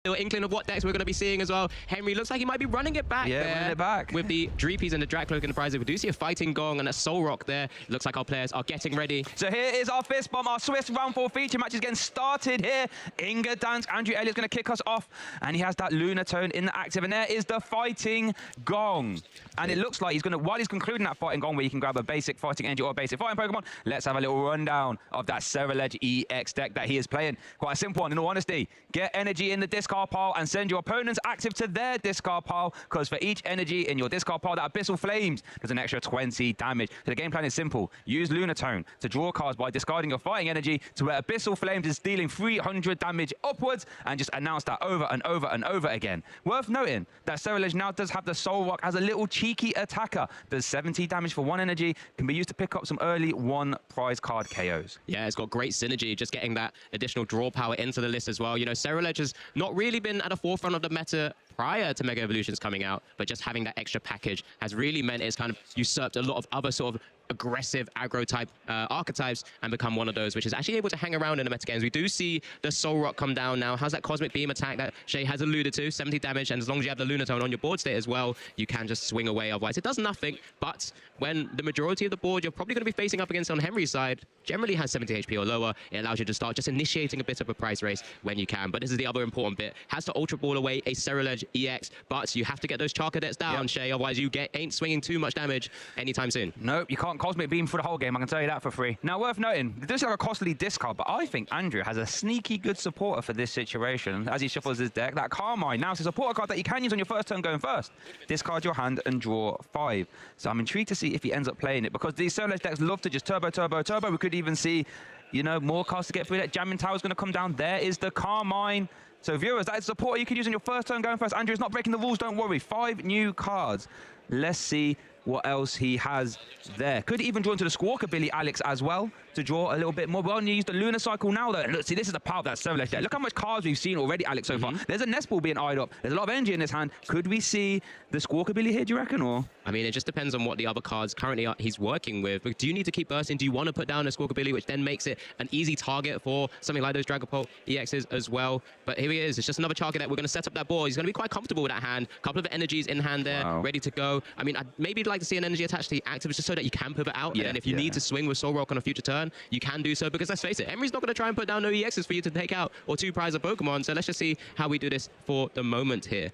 little inkling of what decks we're going to be seeing as well. Henry looks like he might be running it back running it back. with the Dreepies and the Dracloak in the prizes. We do see a Fighting Gong and a Soul Rock there. Looks like our players are getting ready. So here is our fist bomb. Our Swiss round 4 feature match is getting started here in Gdansk. Andrew Elliott's going to kick us off, and he has that Lunar Tone in the active, and there is the Fighting Gong. And it looks like he's going to, while he's concluding that Fighting Gong, where you can grab a basic Fighting Energy or a basic Fighting Pokemon, let's have a little rundown of that Ceruledge EX deck that he is playing. Quite a simple one, in all honesty. Get energy in the discard pile and send your opponent's active to their discard pile, because for each energy in your discard pile, that Abyssal Flames does an extra 20 damage. So the game plan is simple. Use Lunar Tone to draw cards by discarding your fighting energy to where Abyssal Flames is dealing 300 damage upwards, and just announce that over and over and over again. Worth noting that Ceruledge now does have the Soul Rock as a little cheeky attacker. Does 70 damage for 1 energy, can be used to pick up some early 1 prize card KOs. Yeah, it's got great synergy, just getting that additional draw power into the list as well. You know, Ceruledge has not really been at the forefront of the meta prior to Mega Evolutions coming out, but just having that extra package has really meant it's kind of usurped a lot of other sort of aggressive aggro type archetypes and become one of those which is actually able to hang around in the meta games. We do see the Soul Rock come down now. How's that Cosmic Beam attack that Shay has alluded to? 70 damage, and as long as you have the Lunar Tone on your board state as well, you can just swing away. Otherwise, it does nothing. But when the majority of the board you're probably going to be facing up against on Henry's side generally has 70 HP or lower, it allows you to start just initiating a bit of a price race when you can. But this is the other important bit. Has to Ultra Ball away a Ceruledge EX, but you have to get those Char Cadets down, Shay. Otherwise, you ain't swinging too much damage anytime soon. Nope, you can't Cosmic Beam for the whole game, I can tell you that for free. Now, worth noting, this is like a costly discard, but I think Andrew has a sneaky good supporter for this situation as he shuffles his deck. That Carmine, now it's a supporter card that you can use on your first turn going first. Discard your hand and draw 5. So I'm intrigued to see if he ends up playing it, because these Ceruledge decks love to just turbo, turbo, turbo. We could even see, you know, more cards to get through that. Jamming Tower's going to come down. There is the Carmine. So viewers, that is a supporter you could use on your first turn going first. Andrew's not breaking the rules, don't worry. 5 new cards. Let's see what else he has there. Could even draw into the Squawkabilly Alex as well to draw a little bit more. Well, use the Lunar Cycle now, though. Look, see, this is the power of that Ceruledge deck. Look how much cards we've seen already, Alex, so far. There's a Nest Ball being eyed up. There's a lot of energy in this hand. Could we see the Squawkabilly here, do you reckon? Or I mean, it just depends on what the other cards currently he's working with. But do you need to keep bursting? Do you want to put down a Squawkabilly, which then makes it an easy target for something like those Dragapult EXs as well? But here he is. It's just another Char Cadet. We're going to set up that board. He's going to be quite comfortable with that hand. A couple of energies in hand there, ready to go. I mean, I'd maybe like to see an energy attached to the active just so that you can pivot out. And then if you need to swing with Soul Rock on a future turn, you can do so, because let's face it, Emery's not going to try and put down no EXs for you to take out or 2 prize of Pokemon. So let's just see how we do this for the moment here.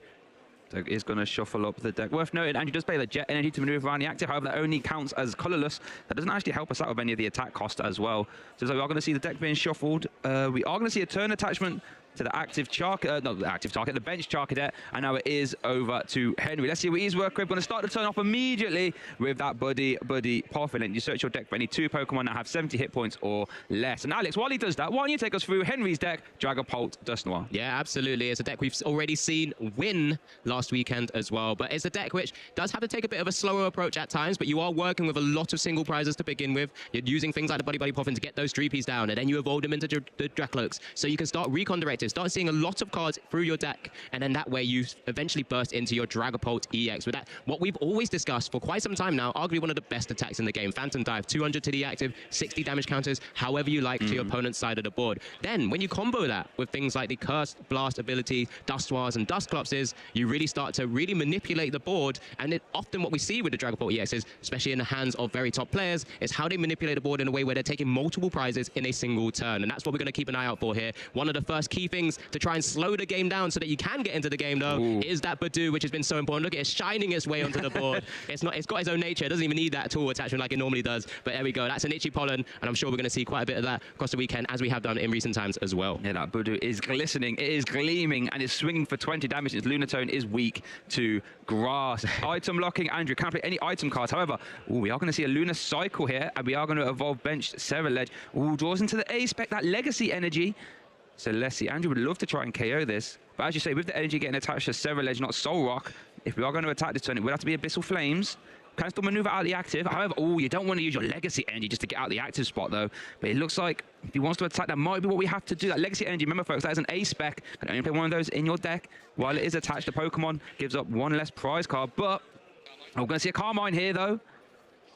Doug is going to shuffle up the deck. Worth noting, Andrew does play the Jet Energy to maneuver around the active. However, that only counts as colorless. That doesn't actually help us out with any of the attack cost as well. So we are going to see the deck being shuffled. We are going to see a turn attachment to the active the bench Char Cadet, and now it is over to Henry. Let's see what he's working with. Going to start the turn off immediately with that Buddy Poffin, and you search your deck for any 2 Pokemon that have 70 hit points or less. And Alex, while he does that, why don't you take us through Henry's deck, Dragapult Dusknoir? Yeah, absolutely. It's a deck we've already seen win last weekend as well, but it's a deck which does have to take a bit of a slower approach at times, but you are working with a lot of single prizes to begin with. You're using things like the Buddy Poffin to get those Dreepies down, and then you evolve them into the Dracloaks, so you can start recon directives, start seeing a lot of cards through your deck, and then that way you eventually burst into your Dragapult EX. With that, what we've always discussed for quite some time now, arguably one of the best attacks in the game, Phantom Dive, 200 to the active, 60 damage counters, however you like, to your opponent's side of the board. Then, when you combo that with things like the Cursed Blast ability, Dusknoirs and Dusclopses, you really start to really manipulate the board, and often what we see with the Dragapult EXs, especially in the hands of very top players, is how they manipulate the board in a way where they're taking multiple prizes in a single turn, and that's what we're going to keep an eye out for here. One of the first key things to try and slow the game down so that you can get into the game, though, is that Badoo, which has been so important. Look at it, shining its way onto the board. It's got its own nature. It doesn't even need that tool attachment like it normally does. But there we go. That's an Itchy Pollen, and I'm sure we're going to see quite a bit of that across the weekend, as we have done in recent times as well. Yeah, that Badoo is glistening. It is gleaming, and is swinging for 20 damage. Its Lunar Tone is weak to grass. Item locking, Andrew can't play any item cards. However, we are going to see a Lunar Cycle here, and we are going to evolve benched Ceruledge. Draws into the A-Spec, that Legacy Energy. So let's see. Andrew would love to try and KO this. But as you say, with the energy getting attached to Ceruledge, not Soul Rock, if we are going to attack this turn, it would have to be Abyssal Flames. Can still maneuver out the active. However, you don't want to use your Legacy Energy just to get out the active spot, though. But it looks like if he wants to attack, that might be what we have to do. That Legacy Energy, remember, folks, that is an A-Spec. You can only play one of those in your deck while it is attached to Pokemon. Gives up 1 less prize card. But we're going to see a Carmine here, though.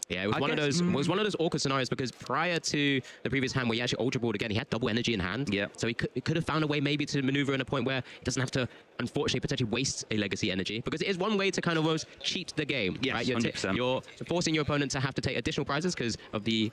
Yeah, it was one of those awkward scenarios because prior to the previous hand where he actually ultra balled again, he had double energy in hand. Yeah. So he could have found a way maybe to maneuver in a point where he doesn't have to, unfortunately, potentially waste a legacy energy, because it is one way to kind of almost cheat the game. Yes, right? 100%. You're forcing your opponent to have to take additional prizes because of the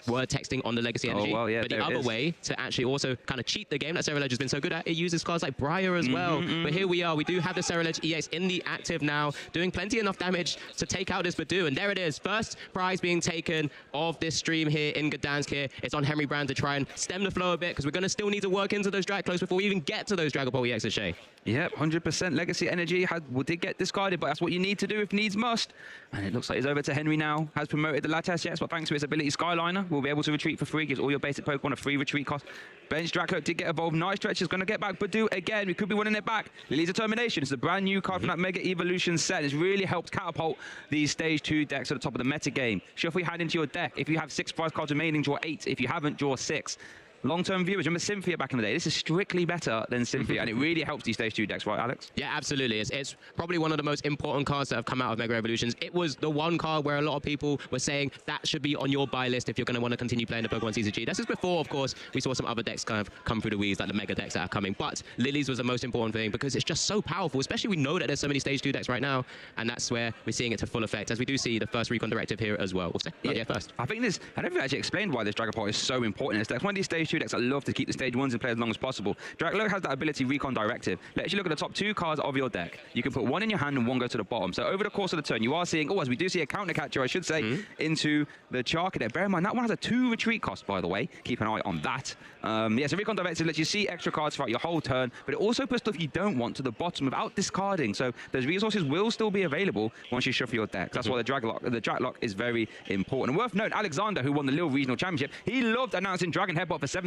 word texting on the legacy energy. Well, yeah, but the other way to actually also kind of cheat the game that Ceruledge has been so good at, it uses cards like Briar as well. But here we are, we do have the Ceruledge EX in the active now, doing plenty enough damage to take out this Badoo. And there it is, first prize being taken of this stream here in Gdansk here. It's on Henry Brand to try and stem the flow a bit, because we're going to still need to work into those drag close before we even get to those Dragapult EXs, Shay. Yep, 100% legacy energy did get discarded, but that's what you need to do if needs must. And it looks like it's over to Henry now. Has promoted the Latias, yes, but thanks to his ability Skyliner, we'll be able to retreat for free. Gives all your basic Pokemon a free retreat cost. Bench Dracloak did get evolved. Nice Stretch is going to get back Badoo again. We could be winning it back. Lily's Determination. It's a brand new card from that Mega Evolution set. It's really helped catapult these Stage 2 decks to the top of the meta game. Shuffle your hand into your deck. If you have 6 prize cards remaining, draw 8. If you haven't, draw 6. Long-term viewers, remember Cynthia back in the day? This is strictly better than Cynthia, and it really helps these Stage 2 decks, right, Alex? Yeah, absolutely. It's probably one of the most important cards that have come out of Mega Evolutions. It was the one card where a lot of people were saying that should be on your buy list if you're going to want to continue playing the Pokemon TCG. This is before, of course, we saw some other decks kind of come through the weeds, like the Mega decks that are coming. But Lily's was the most important thing because it's just so powerful, especially we know that there's so many Stage 2 decks right now, and that's where we're seeing it to full effect, as we do see the first Recon Directive here as well. Yeah, first. I think I don't think I actually explained why this Dragapult is so important in this deck. It's one of these Stage 2 decks that love to keep the Stage 1s and play as long as possible. Dracloak has that ability Recon Directive. Lets you look at the top 2 cards of your deck. You can put 1 in your hand and 1 go to the bottom. So over the course of the turn, you are seeing, as we do see a counter catcher, I should say, into the Charker deck. Bear in mind, that one has a 2 retreat cost, by the way. Keep an eye on that. Yeah, so Recon Directive lets you see extra cards throughout your whole turn, but it also puts stuff you don't want to the bottom without discarding. So those resources will still be available once you shuffle your deck. That's why the Draglock is very important. And worth noting, Alexander, who won the Lille Regional Championship, he loved announcing Dragon Headbutt for 70.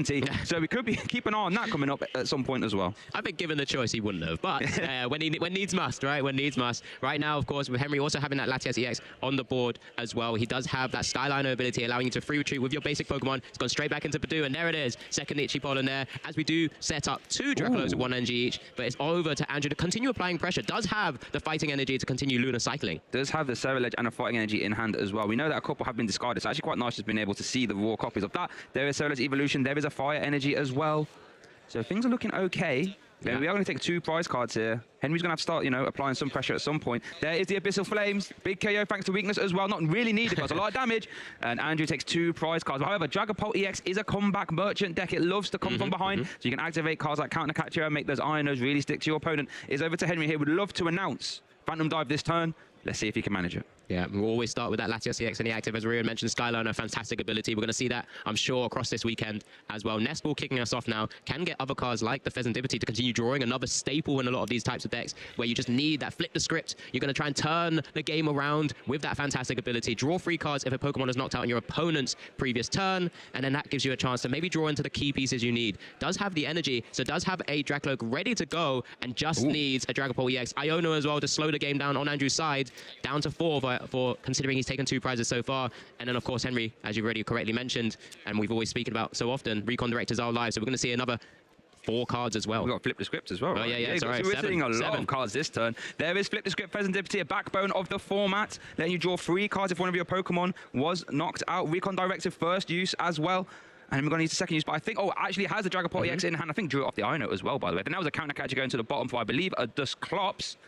So we could be keep an eye on that coming up at some point as well. I think given the choice, he wouldn't have. But when needs must, right? When needs must. Right now, of course, with Henry also having that Latias EX on the board as well, he does have that Skyliner ability, allowing you to free retreat with your basic Pokemon. It's gone straight back into Badoo, and there it is. Second Itchy Pollen there, as we do set up 2 Dracloaks with 1 energy each. But it's over to Andrew to continue applying pressure. Does have the fighting energy to continue Lunar cycling. Does have the Ceruledge and a fighting energy in hand as well. We know that a couple have been discarded. It's actually quite nice just being able to see the raw copies of that. There is Ceruledge Evolution. There is a fire energy as well. So things are looking okay. Yeah. We are going to take 2 prize cards here. Henry's going to have to start, applying some pressure at some point. There is the Abyssal Flames. Big KO thanks to weakness as well. Not really needed, but a lot of damage. And Andrew takes 2 prize cards. However, Dragapult EX is a comeback merchant deck. It loves to come from behind. So you can activate cards like Counter Catcher and make those Ionos really stick to your opponent. Is over to Henry here. Would love to announce Phantom Dive this turn. Let's see if he can manage it. Yeah, we'll always start with that Latias EX in the active. As Rian mentioned, Skyliner, fantastic ability. We're going to see that, I'm sure, across this weekend as well. Nestball kicking us off now. Can get other cards like the Pheasantipity to continue drawing, another staple in a lot of these types of decks where you just need that flip the script. You're going to try and turn the game around with that fantastic ability. Draw 3 cards if a Pokemon is knocked out in your opponent's previous turn, and then that gives you a chance to maybe draw into the key pieces you need. Does have the energy, so does have a Dracloak ready to go, and just needs a Dragapult EX. Iono as well to slow the game down on Andrew's side, down to 4 for considering he's taken 2 prizes so far. And then, of course, Henry, as you've already correctly mentioned, and we've always spoken about so often, Recon Directors are live, so we're going to see another 4 cards as well. We've got Flip the Script as well, right? Oh, yeah, So we're seeing a lot of cards this turn. There is Flip the Script, Pheasantipity, a backbone of the format, letting you draw 3 cards if one of your Pokemon was knocked out. Recon Directive first use as well. And we're going to need a second use, but I think, actually has the Dragapult EX in hand. I think drew it off the Iono as well, by the way. Then that was a counter catcher going to the bottom for, I believe, a Dusclops.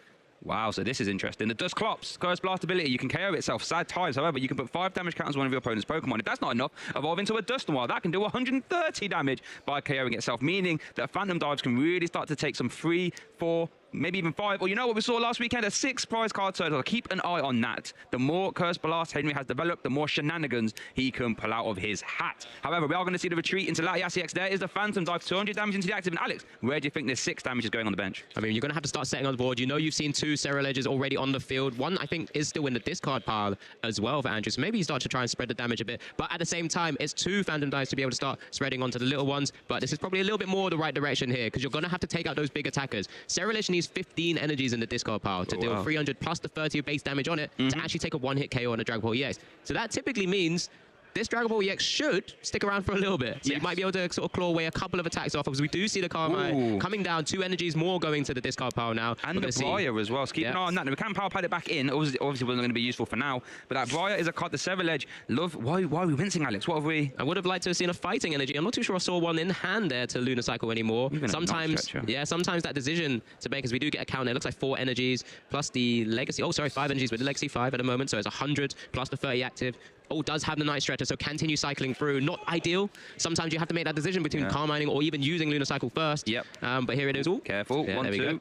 Wow, so this is interesting. The Dusclops, Curse Blast ability, you can KO itself, sad times. However, you can put 5 damage counters on one of your opponent's Pokemon. If that's not enough, evolve into a Dusknoir. That can do 130 damage by KOing itself, meaning that Phantom Dives can really start to take some 3, 4, maybe even 5, or you know what we saw last weekend, a 6 prize card total. Keep an eye on that. The more Curse Blast Henry has developed, the more shenanigans he can pull out of his hat. However, we are going to see the retreat into Latias EX. There is the Phantom Dive, 200 damage into the active. And Alex, where do you think this 6 damage is going on the bench? I mean, you're going to have to start setting on the board. You know you've seen 2 Ceruledges already on the field. One, I think, is still in the discard pile as well for Andrew. So maybe you start to try and spread the damage a bit. But at the same time, it's 2 Phantom Dives to be able to start spreading onto the little ones. But this is probably a little bit more the right direction here, because you're going to have to take out those big attackers. Ceruledge needs 15 energies in the discard pile to deal 300 plus the 30 of base damage on it to actually take a 1-hit KO on a Dragapult EX. So that typically means this Dragapult EX should stick around for a little bit. So Yes. you might be able to sort of claw away a couple of attacks off, because we do see the Carmine coming down, 2 energies more going to the discard pile now. And the Briar as well, so keep an eye on that. Now, we can power pad it back in, obviously wasn't going to be useful for now, but that Briar is a card, the Ceruledge. Why are we wincing, Alex? What have we? I would have liked to have seen a fighting energy. I'm not too sure I saw one in hand there to Lunar Cycle anymore. Sometimes, sometimes that decision to make, as we do get a counter, it looks like 4 energies plus the Legacy. Oh, sorry, 5 energies with the Legacy 5 at the moment, so it's 100 plus the 30 active. Oh, does have the Night Stretcher, so continue cycling through. Not ideal. Sometimes you have to make that decision between Carmining or even using Lunar Cycle first. Yep. But here it is. Ooh. Careful. Yeah, 1, 2.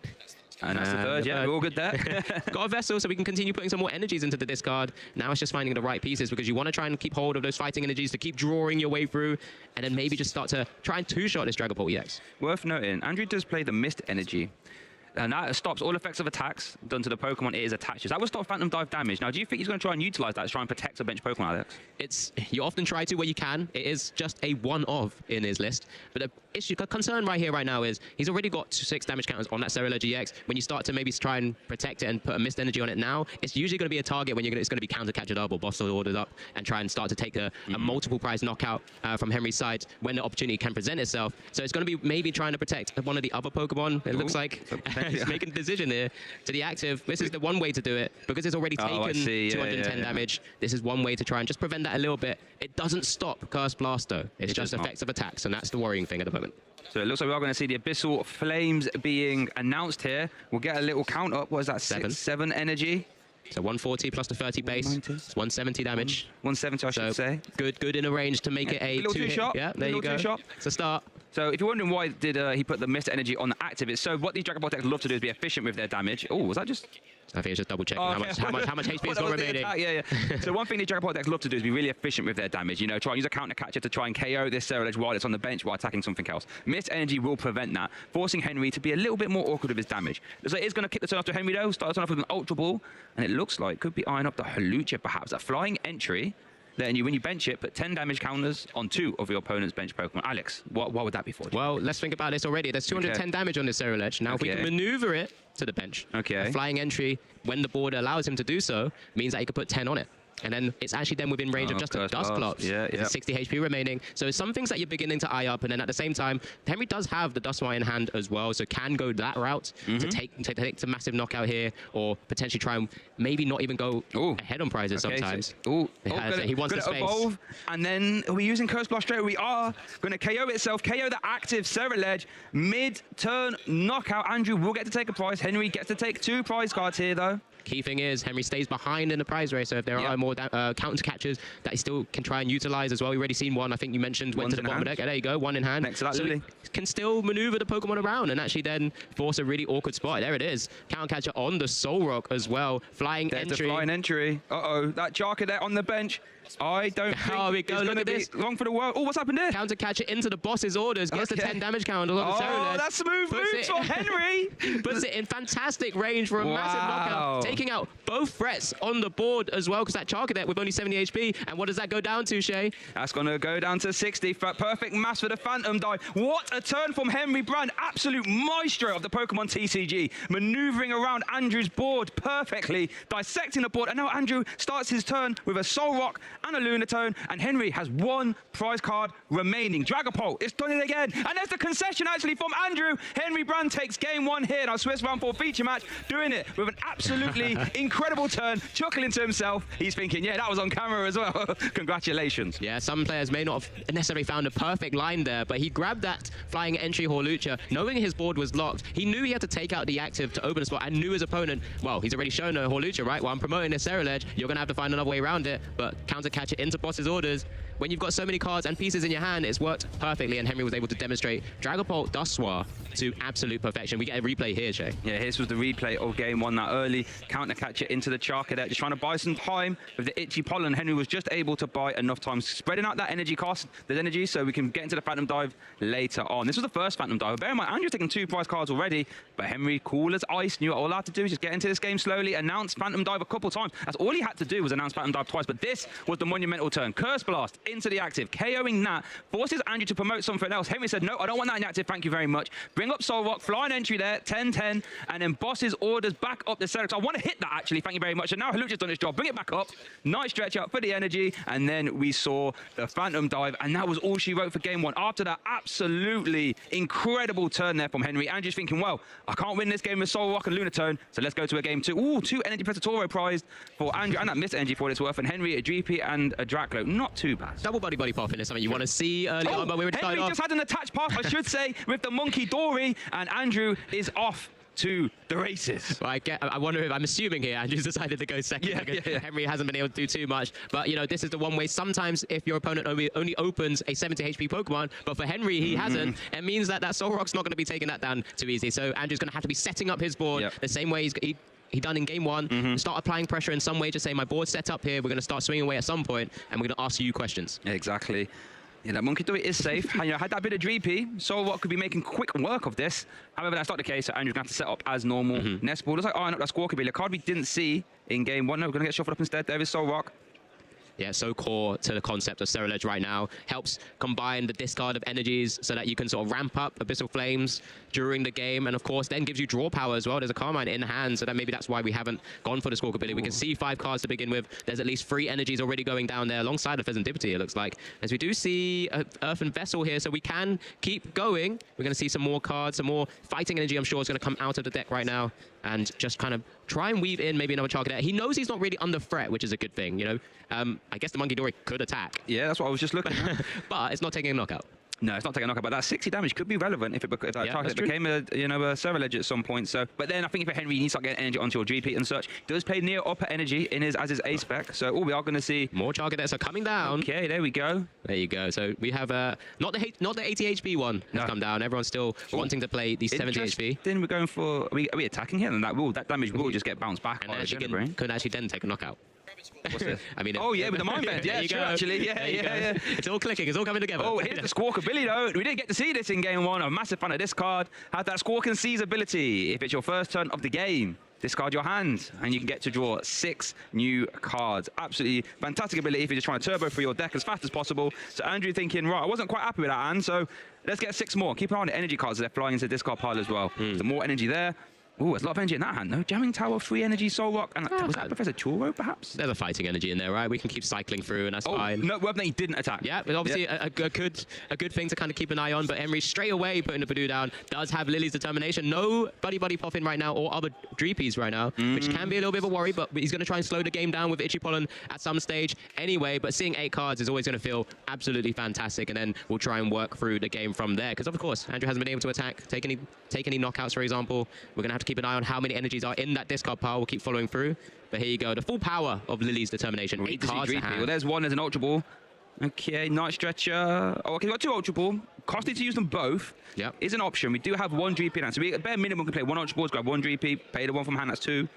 And that's the third, we're all good there. Got a Vessel, so we can continue putting some more energies into the discard. Now it's just finding the right pieces, because you want to try and keep hold of those fighting energies to keep drawing your way through, and then maybe just start to try and two-shot this Dragapult EX. Worth noting, Andrew does play the Mist Energy. And that stops all effects of attacks done to the Pokemon it is attached to. That will stop Phantom Dive damage. Now, do you think he's going to try and utilize that to try and protect a bench Pokemon, Alex? You often try to where you can. It is just a one-of in his list. But the issue, concern right here, right now is he's already got 6 damage counters on that Ceruledge EX. When you start to maybe try and protect it and put a Mist Energy on it now, it's usually going to be a target when it's going to be counter catcher up or boss ordered up and try and start to take a multiple prize knockout from Henry's side when the opportunity can present itself. So it's going to be maybe trying to protect one of the other Pokemon. It looks like he's making a decision here to the active. This is the one way to do it, because it's already taken 210 damage. This is one way to try and just prevent that a little bit. It doesn't stop Curse Blast though. It's just effects of attacks, and that's the worrying thing at the moment. So it looks like we are going to see the Abyssal Flames being announced here. We'll get a little count up. What is that? 7 energy. So 140 plus the 30 base. It's 170 damage. 170, I should say. Good in a range to make it a little two-shot. Yeah, there you go. It's a start. So if you're wondering why did he put the Mist Energy on the active, it's so what these Dragapult decks love to do is be efficient with their damage. Oh, was that just... I think it's just double checking how much HP is still remaining. So one thing these Dragapult decks love to do is be really efficient with their damage. You know, try and use a counter catcher to try and KO this Ceruledge while it's on the bench while attacking something else. Mist Energy will prevent that, forcing Henry to be a little bit more awkward with his damage. So it is going to kick the turn off to Henry though, start the turn off with an Ultra Ball, and it looks like could be eyeing up the Hawlucha perhaps. A flying entry. Then when you bench it, put 10 damage counters on 2 of your opponent's bench Pokemon. Alex, what would that be for? Well, let's think about this already. There's 210 damage on this Ceruledge. Now, if we can maneuver it to the bench, a flying entry, when the board allows him to do so, means that he could put 10 on it. And then it's actually then within range of just a Dusclops. 60 HP remaining. So some things that you're beginning to eye up. And then at the same time, Henry does have the Duskmire in hand as well. So can go that route to take some massive knockout here, or potentially try and maybe not even go ahead on prizes sometimes. He wants to evolve. And then are we using Curse Blast straight? We are going to KO itself, KO the active Ceruledge. Mid-turn knockout. Andrew will get to take a prize. Henry gets to take 2 prize cards here though. Key thing is Henry stays behind in the prize race, so if there are more counter catchers that he still can try and utilize as well. We've already seen one. I think you mentioned went to the bottom of the deck. There you go, 1 in hand. Next to that, so can still maneuver the Pokemon around and actually then force a really awkward spot. There it is. Counter catcher on the Solrock as well. Flying entry. The flying entry. That Charcadet on the bench. I don't think it's going to be long for the world. Oh, what's happened there? Counter catcher into the boss's orders. Gets the 10 damage counter on the Ceruledge. That's smooth moves for Henry. Puts it in fantastic range for a massive knockout. Taking out both threats on the board as well, because that Charcadet with only 70 HP. And what does that go down to, Shay? That's going to go down to 60. Perfect mass for the Phantom Dive. What a turn from Henry Brand. Absolute maestro of the Pokemon TCG. Maneuvering around Andrew's board perfectly. Dissecting the board. And now Andrew starts his turn with a Solrock and a Lunatone, and Henry has 1 prize card remaining. Dragapult, it's done it again, and there's the concession actually from Andrew. Henry Brand takes game 1 here in our Swiss Round 4 feature match, doing it with an absolutely incredible turn, chuckling to himself. He's thinking, yeah, that was on camera as well. Congratulations. Yeah, some players may not have necessarily found a perfect line there, but he grabbed that flying entry Hawlucha, knowing his board was locked. He knew he had to take out the active to open a spot, and knew his opponent, well, he's already shown a Hawlucha, right? Well, I'm promoting this Ceruledge, you're going to have to find another way around it, but counter catch it into boss's orders. When you've got so many cards and pieces in your hand, it's worked perfectly, and Henry was able to demonstrate Dragapult Duskmire to absolute perfection. We get a replay here, Shay. Yeah, this was the replay of game 1, that early counter catcher into the Charcadet, just trying to buy some time with the itchy pollen. Henry was just able to buy enough time, spreading out that energy cost, the energy, so we can get into the Phantom Dive later on. This was the first Phantom Dive. Bear in mind, Andrew's taken 2 prize cards already, but Henry, cool as ice, knew all I had to do is just get into this game slowly, announce Phantom Dive a couple times. That's all he had to do, was announce Phantom Dive twice, but this was the monumental turn. Curse Blast into the active, KOing that, forces Andrew to promote something else. Henry said, no, I don't want that in the active, thank you very much. Bring up Solrock, flying entry there, 10-10, and then boss's orders back up the Ceruledge. I want to hit that, actually, thank you very much. And now Hawlucha's done its job. Bring it back up. Nice stretch up for the energy, and then we saw the Phantom Dive, and that was all she wrote for game 1. After that absolutely incredible turn there from Henry, Andrew's thinking, well, I can't win this game with Soul Rock and Lunatone, so let's go to a game 2. Ooh, 2 Energy Predatoro prized for Andrew, and that missed energy for what it's worth, and Henry, a GP and a Draclo. Not too bad. Double buddy popping is something you want to see early on, but we already started Henry off. just had an attached pass, I should say, with the Monkey Dory, and Andrew is off to the races. Well, I wonder if, I'm assuming here, Andrew's decided to go second because Henry hasn't been able to do too much. But, you know, this is the one way sometimes if your opponent only opens a 70 HP Pokemon, but for Henry, he hasn't. It means that Soul Rock's not going to be taking that down too easy. So Andrew's going to have to be setting up his board the same way he done in game 1. Start applying pressure in some way, just say, my board's set up here, we're going to start swinging away at some point, and we're going to ask you questions. Exactly. Yeah, that Monkey Dory is safe. And, you know, had that bit of GP, Soul Rock could be making quick work of this. However, that's not the case, so Andrew's going to have to set up as normal. Nest Ball looks like, oh, no, that's Squawkabilly. A card we didn't see in game 1. No, we're going to get shuffled up instead. There is Soul Rock. Yeah, so core to the concept of Ceruledge right now. Helps combine the discard of energies so that you can sort of ramp up Abyssal Flames during the game, and of course then gives you draw power as well. There's a Carmine in hand, so that maybe that's why we haven't gone for the Squawkabilly. We can see 5 cards to begin with. There's at least 3 energies already going down there alongside the Pheasantipity, it looks like. As we do see Earthen Vessel here, so we can keep going. We're going to see some more cards, some more fighting energy, I'm sure, is going to come out of the deck right now, and just kind of try and weave in maybe another Charcadet. He knows he's not really under threat, which is a good thing, you know. I guess the Monkey Dory could attack. Yeah, that's what I was just looking at. But it's not taking a knockout. No, it's not taking a knockout, but that 60 damage could be relevant if that Charcadet became a Ceruledge at some point. So, but then I think if Henry needs to start getting energy onto your GP and such, does play near upper energy in his as his A spec. So, we are going to see more Charcadets are coming down. Okay, there we go. There you go. So we have not the 80 HP one has come down. Everyone's still wanting to play the 70 HP. Then we're going for are we attacking here? And that damage will just get bounced back. And actually could actually then take a knockout. What's this? I mean, oh yeah, with the mind bend. Yeah, sure, actually. Yeah. It's all clicking. It's all coming together. Oh, here's the Squawkabilly though. We didn't get to see this in game 1. I'm a massive fan of this card. Has that Squawk and Seize ability. If it's your first turn of the game, discard your hand, and you can get to draw 6 new cards. Absolutely fantastic ability if you're just trying to turbo through your deck as fast as possible. So Andrew thinking, right, I wasn't quite happy with that hand, so let's get 6 more. Keep an eye on the energy cards as they're flying into the discard pile as well. So more energy there. Ooh, there's a lot of energy in that hand, though. Jamming Tower, 3 energy, Soul Rock, and was that Professor Churro, perhaps? There's a fighting energy in there, right? We can keep cycling through, and that's fine. No, well, he didn't attack. Yeah, but obviously a good thing to kind of keep an eye on, but Henry straight away putting the Badoo down, does have Lily's determination. No Buddy Poffin right now, or other Dreepies right now, which can be a little bit of a worry, but he's going to try and slow the game down with Itchy Pollen at some stage anyway, but seeing 8 cards is always going to feel absolutely fantastic, and then we'll try and work through the game from there, because of course, Andrew hasn't been able to attack, take any knockouts, for example. We're going to have to keep an eye on how many energies are in that discard pile. We'll keep following through. But here you go. The full power of Lily's determination. 8 cards to hand. Well, there's one as an Ultra Ball. Okay, Night Stretcher. Oh, okay, we've got 2 Ultra Ball. Costly to use them both is an option. We do have 1 GP now. So we, at bare minimum, can play 1 Ultra Ball, grab 1 GP, pay the 1 from hand, that's 2.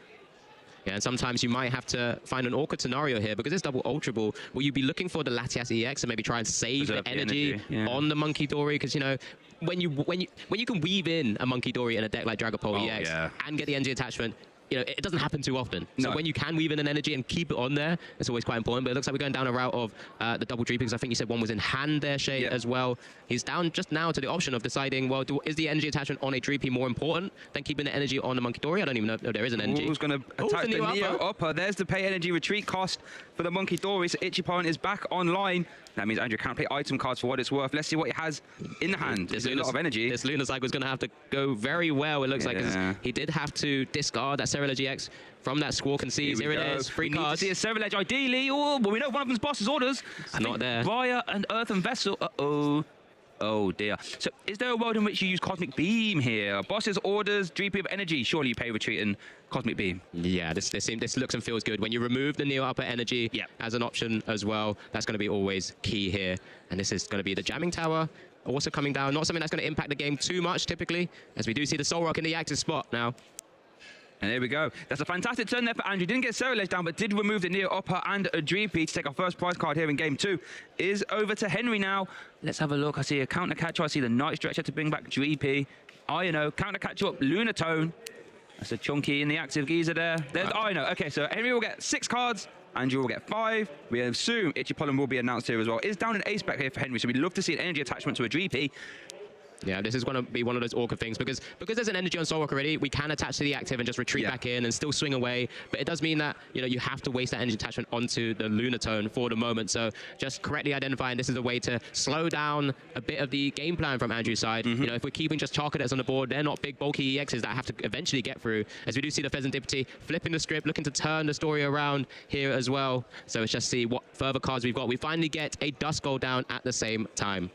Yeah, and sometimes you might have to find an awkward scenario here because it's double Ultra Ball. Will you be looking for the Latias EX and maybe try and save the energy on the Monkey Dory? Because, you know, when you can weave in a Monkey Dory in a deck like Dragapult EX and get the energy attachment, you know, it doesn't happen too often. So when you can weave in an energy and keep it on there, it's always quite important. But it looks like we're going down a route of the double Dreepy, because I think you said one was in hand there, Shay, as well. He's down just now to the option of deciding, well, is the energy attachment on a Dreepy more important than keeping the energy on the Monkey Dory? I don't even know if there is an energy. Who's going to attack the Neo Upper? There's the pay energy retreat cost for the Monkey Dory. So Itchy Pollen is back online. That means Andrew can't play item cards for what it's worth. Let's see what he has in the hand. There's a lot of energy. This Lunar Cycle is going to have to go very well, it looks like. He did have to discard that Ceruledge EX from that Squawk and Seize. Here it is. 3 cards. Need to see a Ceruledge ideally. Oh, but we know one of them's boss's orders. It's not there. Briar and Earthen Vessel. Uh-oh. Oh dear. So is there a world in which you use Cosmic Beam here? Boss's orders, Dreepy of energy. Surely you pay retreat and Cosmic Beam. Yeah, this looks and feels good. When you remove the Neo Upper energy as an option as well, that's going to be always key here. And this is going to be the Jamming Tower also coming down. Not something that's going to impact the game too much typically, as we do see the Soul Rock in the active spot now. And there we go. That's a fantastic turn there for Andrew. Didn't get Ceruledge down, but did remove the Neo Upper and a Dreepy to take our first prize card here in game 2. Is over to Henry now. Let's have a look. I see a counter catcher. I see the Night Stretcher to bring back Dreepy. I know. Counter catcher up Lunatone. That's a chunky in the active geezer there. There's I know. Okay, so Henry will get 6 cards. Andrew will get 5. We assume Itchy Pollen will be announced here as well. It's down an ace back here for Henry, so we'd love to see an energy attachment to a Dreepy. Yeah, this is going to be one of those awkward things because there's an energy on Solrock already, we can attach to the active and just retreat back in and still swing away. But it does mean that, you know, you have to waste that energy attachment onto the Lunatone for the moment. So just correctly identifying this is a way to slow down a bit of the game plan from Andrew's side. You know, if we're keeping just Charcadets on the board, they're not big bulky EXs that have to eventually get through. As we do see the Pheasantipity flipping the script, looking to turn the story around here as well. So let's just see what further cards we've got. We finally get a Duskull down at the same time.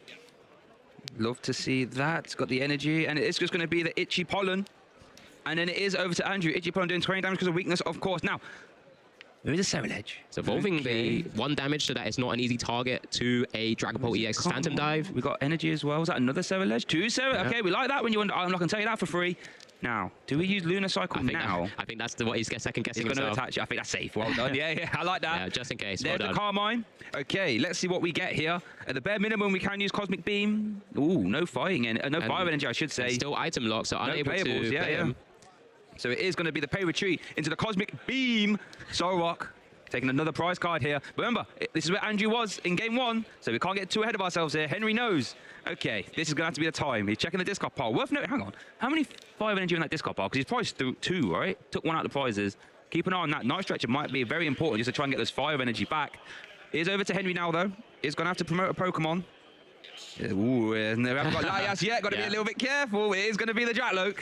Love to see that. It's got the energy, and it's just going to be the Itchy Pollen. And then it is over to Andrew. Itchy Pollen doing 20 damage because of weakness, of course. Now, there is a Ceruledge. It's evolving the 1 damage so that it's not an easy target to a Dragapult EX Phantom Dive. We got energy as well. Is that another Ceruledge? 2 Ceruledge? Okay, we like that when you want. I'm not going to tell you that for free. Now, do we use Lunar Cycle now? I think that's what he's second guessing himself. He's going to attach it. I think that's safe. Well done. Yeah, I like that. Yeah, just in case. There's well the done. Carmine. Okay, let's see what we get here. At the bare minimum, we can use Cosmic Beam. Ooh, no fighting and no fire energy, I should say. Still item lock, so unable to play him. So it is going to be the pay retreat into the Cosmic Beam. Solrock taking another prize card here. But remember, this is where Andrew was in game 1, so we can't get too ahead of ourselves here. Henry knows. Okay, this is going to have to be the time. He's checking the discard pile. Worth noting, hang on. How many 5 energy in that discard pile? Because he's priced through 2, right? Took 1 out of the prizes. Keep an eye on that. Night Stretcher might be very important just to try and get those 5 energy back. It is over to Henry now, though. He's going to have to promote a Pokemon. Ooh, we haven't got Laias yet. Got to be a little bit careful. It is going to be the Jackalope.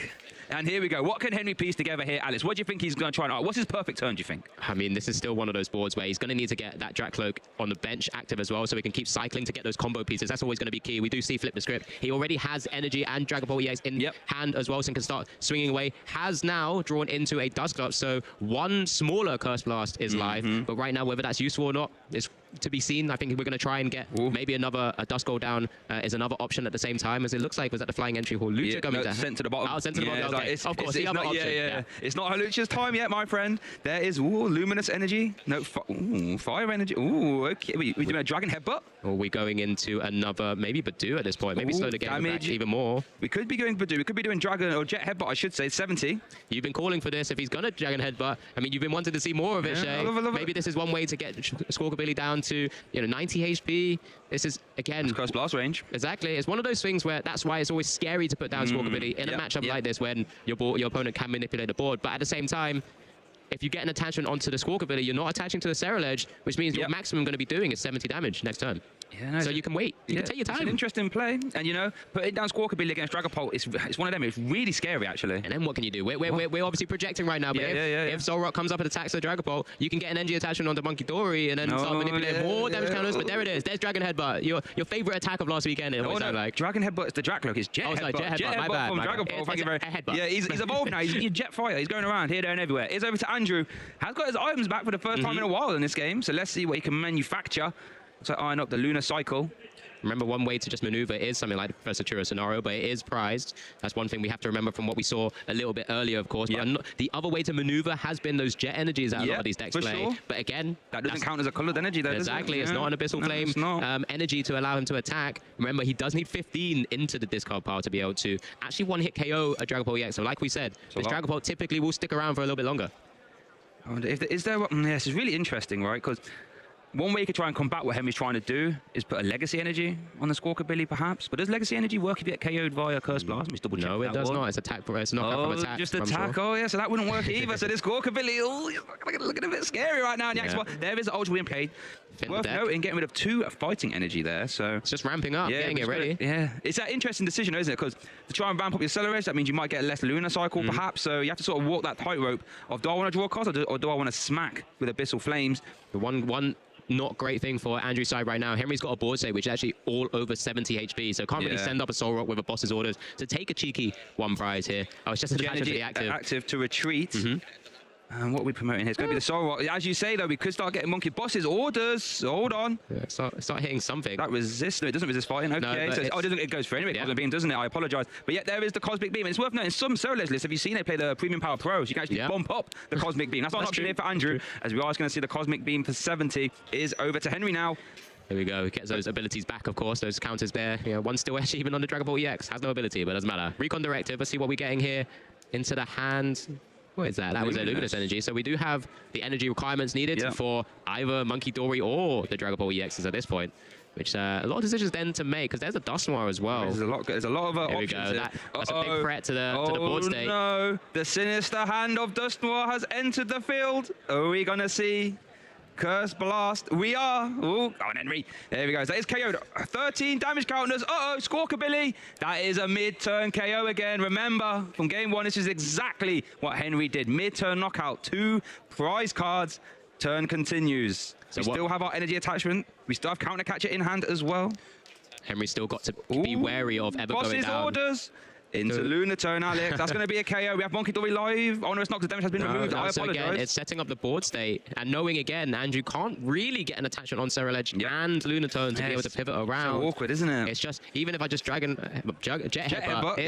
And here we go. What can Henry piece together here, Alice? What do you think he's going to try and... What's his perfect turn, do you think? I mean, this is still one of those boards where he's going to need to get that Dracloak on the bench active as well, so we can keep cycling to get those combo pieces. That's always going to be key. We do see flip the script. He already has energy and Dragapult EX in hand as well, so he can start swinging away. Has now drawn into a Duskull, so 1 smaller Curse Blast is live. But right now, whether that's useful or not is to be seen. I think we're going to try and get maybe another Duskull down is another option at the same time, as it looks like was at the Flying Entry Hall. Lucha coming down. Sent to the bottom. Oh, sent to the bottom. Okay. Of course, the other option. It's not Halucha's time yet, my friend. There is Luminous Energy. No, Fire Energy. Ooh, okay. We doing a Dragon Headbutt? Or are we going into another, maybe Badu at this point? Maybe slow the game back even more. We could be going Badu. We could be doing Dragon or Jet Headbutt, I should say. 70. You've been calling for this. If he's going to Dragon Headbutt, I mean, you've been wanting to see more of it, Shay. Maybe this is one way to get Squawkabilly down to, 90 HP. This is, again... It's close blast range. Exactly. It's one of those things where that's why it's always scary to put down Squawkabilly in a matchup like this when your opponent can manipulate the board. But at the same time, if you get an attachment onto the Squawkabilly, you're not attaching to the Ceruledge, which means your maximum going to be doing is 70 damage next turn. So you can wait. You can take your time. It's an interesting play. And, putting down Squawkabilly against Dragapult, it's one of them. It's really scary, actually. And then what can you do? We're obviously projecting right now, but if Solrock comes up and attacks the Dragapult, you can get an energy attachment onto Monkey Dory and then start manipulating more damage counters. But there it is. There's Dragon Headbutt. Your favorite attack of last weekend. Like Dragon Headbutt is the Dracloak. It's Jet Headbutt. Jet Headbutt. My bad. From Dragapult. Thank you very much. Yeah, he's evolved now. He's a Jet Fighter. He's going around here, there, and everywhere. It's over to Andrew. Has got his items back for the first time in a while in this game. So let's see what he can manufacture. So iron up the Lunar Cycle. Remember, one way to just maneuver is something like the Professor Churro scenario, but it is prized. That's one thing we have to remember from what we saw a little bit earlier, of course. But the other way to maneuver has been those jet energies that a lot of these decks play. Sure. But again, that doesn't count as a colored energy, though. Exactly. It's not an Abyssal Flame energy to allow him to attack. Remember, he does need 15 into the discard pile to be able to actually one-hit KO a Dragapult EX. So like we said, this Dragapult typically will stick around for a little bit longer. I wonder if is there... This is really interesting, right? Because one way you could try and combat what Henry's trying to do is put a Legacy Energy on the Squawkabilly, perhaps. But does Legacy Energy work if you get KO'd via Curse Blast? Let me double check. No, it does not. It's attack. It's knockout from attack. Just attack. Sure. Oh, yeah. So that wouldn't work either. So this Squawkabilly, looking a bit scary right now in the X-Spot. There is Ultra Wind played. Worth noting, getting rid of 2 fighting energy there. So it's just ramping up, getting it ready. It's that interesting decision, isn't it? Because to try and ramp up your Ceruledge, that means you might get less Lunar Cycle, perhaps. So you have to sort of walk that tightrope of, do I want to draw a card or do I want to smack with Abyssal Flames? The one not great thing for Andrew's side right now. Henry's got a board state which is actually all over 70 HP, so can't really send up a Solrock with a boss's orders to take a cheeky 1 prize here. Oh, it's just an energy active to retreat. And what are we promoting here? It's going to be the Solrock. As you say, though, we could start getting Monkey Boss's orders. Hold on. Yeah, start hitting something. That resists. No, it doesn't resist fighting. Okay. No, so it goes for anyway. Cosmic Beam, doesn't it? I apologize. But yet there is the Cosmic Beam. And it's worth noting, some Ceruledge lists, have you seen they play the Premium Power Pros? You can actually bump up the Cosmic Beam. That's not an option here for Andrew, as we are going to see the Cosmic Beam for 70 is over to Henry now. Here we go. He gets those abilities back, of course. Those counters there. One still edge even on the Dragapult EX. Has no ability, but doesn't matter. Recon Directive. Let's see what we're getting here into the hand. What is that? That was a Luminous Energy. So we do have the energy requirements needed for either Monkey Dory or the Dragapult EXs at this point. which a lot of decisions then to make, because there's a Dusknoir as well. There's a lot of There we options. go. That's a big threat to the board state. No, the sinister hand of Dusknoir has entered the field. Are we gonna see Curse Blast? We are. Oh, go on, Henry. There we go. So it's KO'd. 13 damage counters. Uh-oh, Squawkabilly. That is a mid-turn KO again. Remember, from game 1, this is exactly what Henry did. Mid-turn knockout. 2 prize cards. Turn continues. So we still have our energy attachment. We still have counter catcher in hand as well. Henry's still got to be wary of ever going down. Orders. Into Lunatone, Alex. That's going to be a KO. We have Monkey Dory live. Oh no, it's not, because damage has been removed. I so apologize. Again, it's setting up the board state, and knowing again, Andrew can't really get an attachment on Ceruledge and Lunatone to be able to pivot around. So awkward, isn't it? It's just, even if I just Jet Headbutt.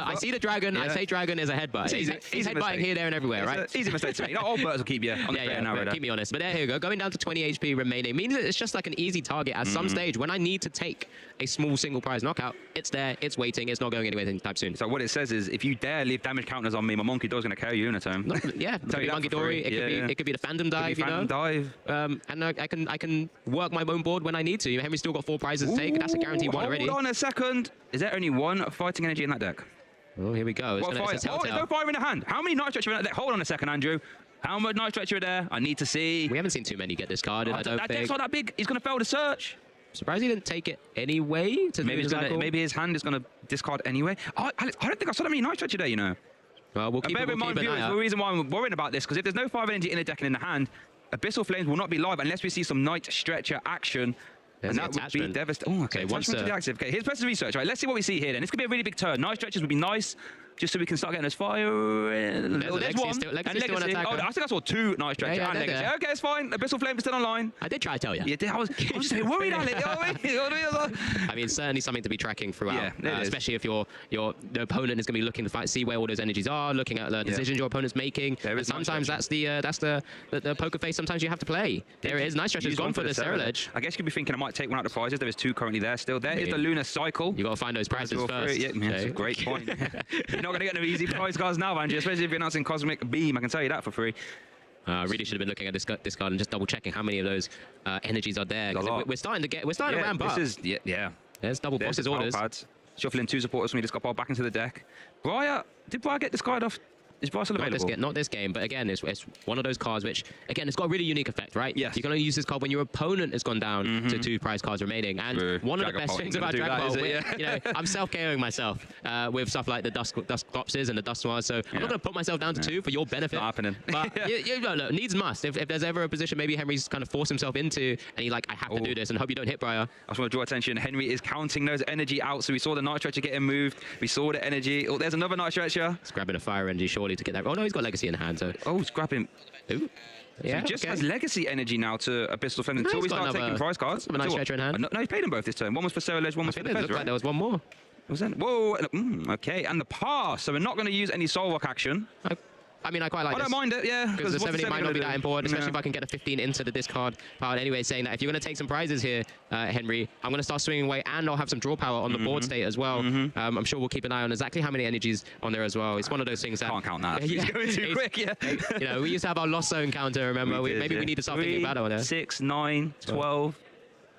I see the dragon. Yeah. I say dragon is a headbutt. He's headbutting here, there, and everywhere, right? Easy mistake to make. Not all birds will keep you on the straight and narrow. Keep me honest. But there you go. Going down to 20 HP remaining means that it's just like an easy target. At some stage, when I need to take a small single prize knockout, it's there, it's waiting, it's not going anywhere anytime soon. So what it says is, if you dare leave damage counters on me, my Monkey Dory's going to KO you, Lunatone. Yeah, it could be Monkey Dory, it could be the Fandom Dive, you know? And I can work my own board when I need to. Henry's still got 4 prizes to take. That's a guaranteed one already. Hold on a second. Is there only 1 fighting energy in that deck? Oh, here we go. It's there's no fire in the hand. How many Night Stretcher in that deck? Hold on a second, Andrew. How much Night Stretcher are there? I need to see. We haven't seen too many get discarded, I don't think. That deck's not that big. He's going to fail the search. Surprised he didn't take it anyway. Maybe his hand is going to discard anyway. Alex, I don't think I saw that many Night Stretcher there, you know. Well, we'll keep an eye out. The reason why I'm worrying about this, because if there's no 5 energy in the deck and in the hand, Abyssal Flames will not be live unless we see some Night Stretcher action. There's and that would be devastating. Oh, okay. Once to the active. Okay, here's Professor Research. All right, let's see what we see here then. This could be a really big turn. Night Stretchers would be nice, just so we can start getting those fire. There's one. Legacy. Oh, I think I saw 2 Night Stretcher and Legacy. Okay, it's fine. Abyssal Flame is still online. I did try to tell you. You did. I was just a bit worried, Alex. I mean, certainly something to be tracking throughout, especially if the opponent is going to be looking to see where all those energies are, looking at the decisions your opponent's making. Sometimes that's the poker face. Sometimes you have to play. There it is. Night Stretcher's gone for the Ceruledge. I guess you could be thinking I might take one out of the prizes. There is 2 currently there still. There is the Lunar Cycle. You got to find those prizes first. Yeah, that's a great point. You're not going to get no easy prize cards now, Andrew, especially if you're announcing Cosmic Beam. I can tell you that for free. Really should have been looking at this card and just double checking how many of those energies are there. We're starting to ramp up. There's double bosses orders. Shuffling 2 supporters when we just got ball back into the deck. Did Briar get this card off? Is Briar still available? Not this game, but again, it's one of those cards which, again, it's got a really unique effect, right? Yes. You can only use this card when your opponent has gone down to 2 prize cards remaining. And one of the best things about Dragapult, you know, I'm self-KOing myself with stuff like the Dusclopses and the Dusknoirs, so I'm not going to put myself down to 2 for your benefit. Not happening. But look, needs must. If there's ever a position maybe Henry's kind of forced himself into, and he I have to do this, and hope you don't hit Briar. I just want to draw attention. Henry is counting those energy out, so we saw the Night Stretcher getting moved. We saw the energy. Oh, there's another Night Stretcher. He's grabbing a fire energy surely to get that. Oh no, he's got Legacy in hand. So. Oh, he's grabbing. Ooh. Yeah, so he just has Legacy energy now to Abyssal Flame until we start taking prize cards. A Night Stretcher in hand. No, he played them both this turn. One was for Ceruledge, one was for the Fez, looked like there was one more. Was that? Whoa. Okay, and the pass. So we're not going to use any Soul Rock action. I mean, I quite like this. I don't mind it, yeah. Because the 70 might not be that important, especially if I can get a 15 into the discard pile. Anyway, saying that if you're going to take some prizes here, Henry, I'm going to start swinging away, and I'll have some draw power on the board state as well. I'm sure we'll keep an eye on exactly how many energies on there as well. It's one of those things that... Can't count that. He's going too quick, You know, we used to have our Lost Zone counter, remember? Maybe we need to start thinking about it on there. 6, 9, 12,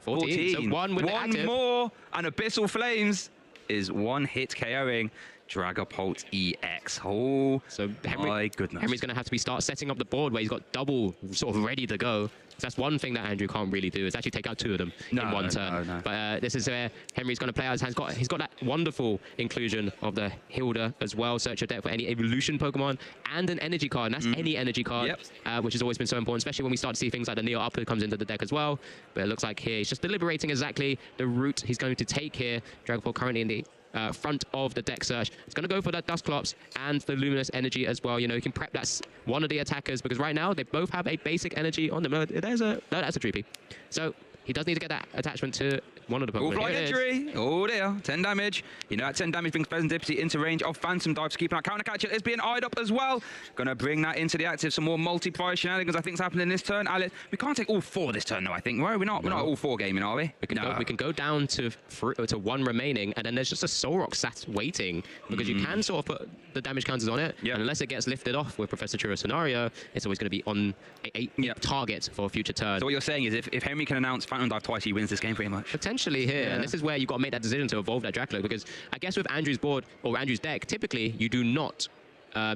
14. So one with the active. More, and Abyssal Flames is 1 hit KOing Dragapult EX. Oh, so my goodness. Henry's going to have to start setting up the board where he's got double sort of ready to go. So that's one thing that Andrew can't really do, is actually take out 2 of them in one turn. No. But this is where Henry's going to play out his hands. He's got that wonderful inclusion of the Hilda as well, search your deck for any evolution Pokemon, and an energy card, and that's any energy card, which has always been so important, especially when we start to see things like the Neo Upper comes into the deck as well. But it looks like here he's just deliberating exactly the route he's going to take here. Dragapult currently in the front of the deck search. It's going to go for that Dusclops and the Luminous Energy as well. You know, you can prep that one of the attackers, because right now they both have a basic energy on them. No, that's a Dreepy. So he does need to get that attachment to one of the Pokemon. Flight injury. Oh dear, 10 damage. You know that 10 damage brings Serendipity into range of Phantom Dive. So keeping our counter catcher is being eyed up as well. Gonna bring that into the active. Some more multi-prize shenanigans I think is happening this turn. Alex, we can't take all 4 this turn though, I think. Right? We're not all 4 gaming, are we? We can go down to 1 remaining, and then there's just a Soul Rock sat waiting, because you can sort of put the damage counters on it, and unless it gets lifted off with Professor Churro scenario, it's always going to be on a target for a future turn. So what you're saying is if Henry can announce Phantom Dive twice, he wins this game pretty much. Potentially here, Yeah. and this is where you've got to make that decision to evolve that Dracula, because I guess with Andrew's board or Andrew's deck, typically you do not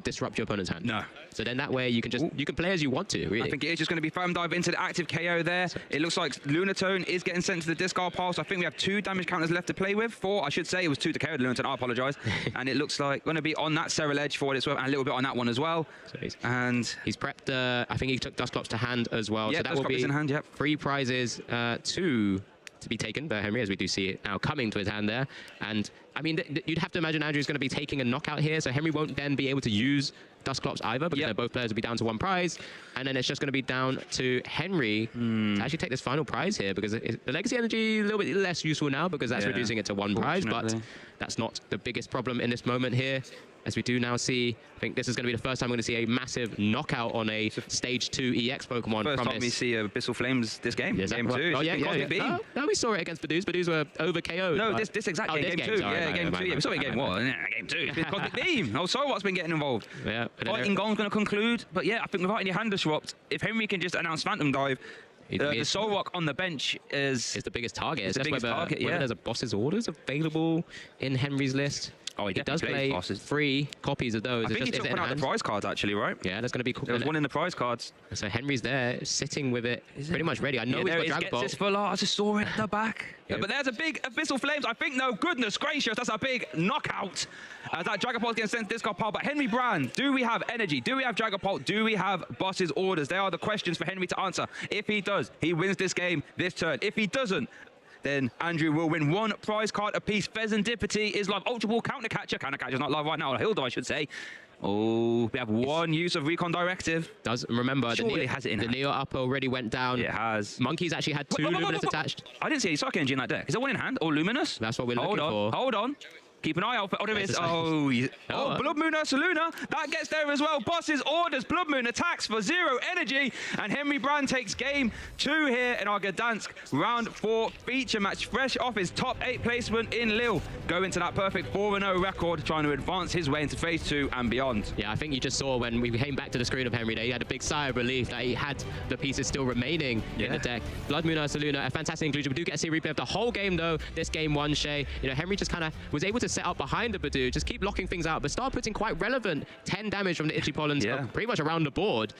disrupt your opponent's hand. No. So then that way you can just you can play as you want to, really. I think it is just going to be Phantom Dive into the active KO there. It looks like Lunatone is getting sent to the discard pile, so I think we have 2 damage counters left to play with. 4, I should say. It was 2 to KO the Lunatone, I apologise. And it looks like going to be on that Ceruledge for what it's worth, and a little bit on that one as well. So he's prepped, I think he took Dusclops to hand as well. Yeah, so that will be in hand, yep. 3 prizes to be taken by Henry, as we do see it now coming to his hand there. And I mean, you'd have to imagine Andrew's going to be taking a knockout here, so Henry won't then be able to use Dusclops either, because both players will be down to 1 prize, and then it's just going to be down to Henry to actually take this final prize here, because the Legacy Energy a little bit less useful now, because that's reducing it to 1 prize, but that's not the biggest problem in this moment here. As we do now see, I think this is going to be the first time we're going to see a massive knockout on a Stage 2 EX Pokemon. First time we see Abyssal Flames this game. Game 2. Oh, yeah. No, we saw it against Badoo's. Badoo's were over KO'd. No, this exact game. Game 2. Sorry, Game 2. Yeah, we saw it in Game 1. Game 2. It's been Cosmic Beam. Oh, Sorowat's been getting involved. Yeah. Fighting Gong's going to conclude. But yeah, I think without any hand disrupt, if Henry can just announce Phantom Dive, the Solrock on the bench is the biggest target. It's the biggest target, whether there's a boss's orders available in Henry's list. Oh, he does play bosses. 3 copies of those. I think he took one out of the prize cards, actually, right? Yeah, there's going to be... There was one in the prize cards. So Henry's there, sitting with it, pretty much ready. I know he's got Dragapult. Gets his full art. I just saw it at the back. Yeah, but there's a big Abyssal Flames. I think, no, goodness gracious, that's a big knockout. As that Dragapult gets sent to discard pile. But Henry Brand, do we have energy? Do we have Dragapult? Do we have boss's orders? They are the questions for Henry to answer. If he does, he wins this game this turn. If he doesn't, then Andrew will win 1 prize card apiece. Pheasantipity is live. Ultra Ball Counter Catcher's not live right now. Or Hilda, I should say. Oh, we have 1 use of Recon Directive. Remember, Surely has it in the Neo Up already went down. It has. Monkey's actually had 2 Luminous attached. I didn't see any Psychic Energy in that deck. Is there 1 in hand? Or Luminous? That's what we're looking for. Hold on. Keep an eye out for... Oh, there is. Blood Moon Ursaluna. That gets there as well. Boss's orders. Blood Moon attacks for 0 energy. And Henry Brand takes game 2 here in our Gdansk round 4 feature match. Fresh off his top 8 placement in Lille. Going to that perfect 4-0 record, trying to advance his way into phase 2 and beyond. Yeah, I think you just saw when we came back to the screen of Henry that he had a big sigh of relief that he had the pieces still remaining in the deck. Blood Moon Ursaluna, a fantastic inclusion. We do get to see a replay of the whole game, though. This game 1, Shay. You know, Henry just kind of was able to set up behind the Badoo, just keep locking things out, but start putting quite relevant 10 damage from the Itchy Pollens pretty much around the board.